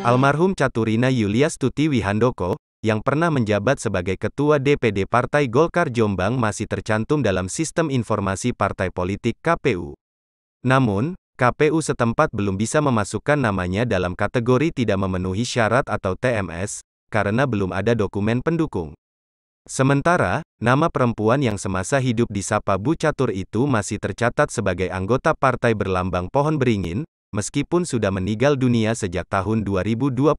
Almarhum Caturina Yuliastuti Wihandoko, yang pernah menjabat sebagai Ketua DPD Partai Golkar Jombang masih tercantum dalam Sistem Informasi Partai Politik (KPU). Namun, KPU setempat belum bisa memasukkan namanya dalam kategori tidak memenuhi syarat atau TMS, karena belum ada dokumen pendukung. Sementara, nama perempuan yang semasa hidup disapa Bu Catur itu masih tercatat sebagai anggota partai berlambang pohon beringin, meskipun sudah meninggal dunia sejak tahun 2021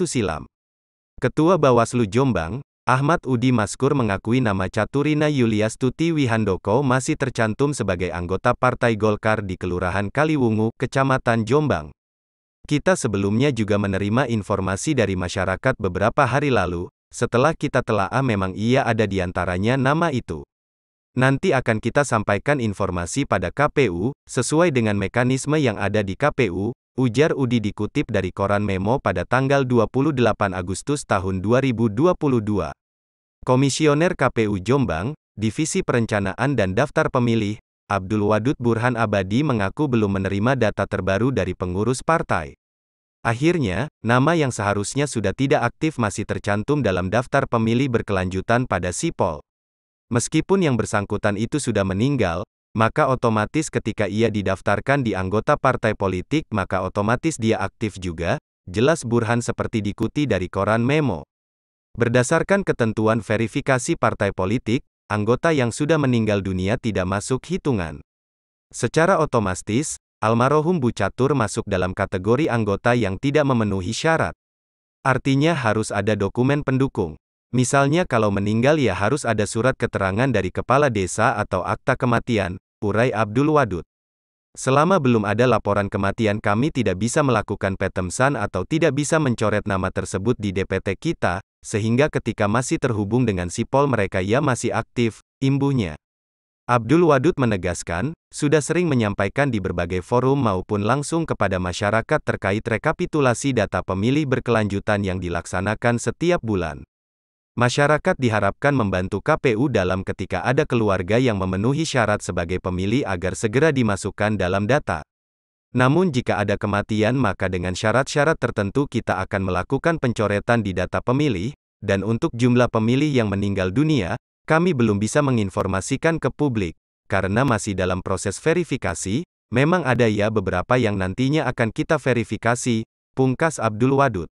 silam. Ketua Bawaslu Jombang, Ahmad Udi Maskur mengakui nama Caturina Yuliastuti Wihandoko masih tercantum sebagai anggota Partai Golkar di Kelurahan Kaliwungu, Kecamatan Jombang. Kita sebelumnya juga menerima informasi dari masyarakat beberapa hari lalu, setelah kita telaah memang ia ada di antaranya nama itu. Nanti akan kita sampaikan informasi pada KPU, sesuai dengan mekanisme yang ada di KPU, ujar Udi dikutip dari koran Memo pada tanggal 28 Agustus tahun 2022. Komisioner KPU Jombang, Divisi Perencanaan dan Daftar Pemilih, Abdul Wadud Burhan Abadi mengaku belum menerima data terbaru dari pengurus partai. Akhirnya, nama yang seharusnya sudah tidak aktif masih tercantum dalam daftar pemilih berkelanjutan pada Sipol. Meskipun yang bersangkutan itu sudah meninggal, maka otomatis ketika ia didaftarkan di anggota partai politik maka otomatis dia aktif juga, jelas Burhan seperti dikuti dari koran Memo. Berdasarkan ketentuan verifikasi partai politik, anggota yang sudah meninggal dunia tidak masuk hitungan. Secara otomatis, almarhum Bu Catur masuk dalam kategori anggota yang tidak memenuhi syarat. Artinya harus ada dokumen pendukung. Misalnya kalau meninggal ya harus ada surat keterangan dari kepala desa atau akta kematian, urai Abdul Wadud. Selama belum ada laporan kematian kami tidak bisa melakukan petemsan atau tidak bisa mencoret nama tersebut di DPT kita, sehingga ketika masih terhubung dengan Sipol mereka ya masih aktif, imbuhnya. Abdul Wadud menegaskan, sudah sering menyampaikan di berbagai forum maupun langsung kepada masyarakat terkait rekapitulasi data pemilih berkelanjutan yang dilaksanakan setiap bulan. Masyarakat diharapkan membantu KPU dalam ketika ada keluarga yang memenuhi syarat sebagai pemilih agar segera dimasukkan dalam data. Namun jika ada kematian maka dengan syarat-syarat tertentu kita akan melakukan pencoretan di data pemilih, dan untuk jumlah pemilih yang meninggal dunia, kami belum bisa menginformasikan ke publik, karena masih dalam proses verifikasi, memang ada ya beberapa yang nantinya akan kita verifikasi, pungkas Abdul Wadud.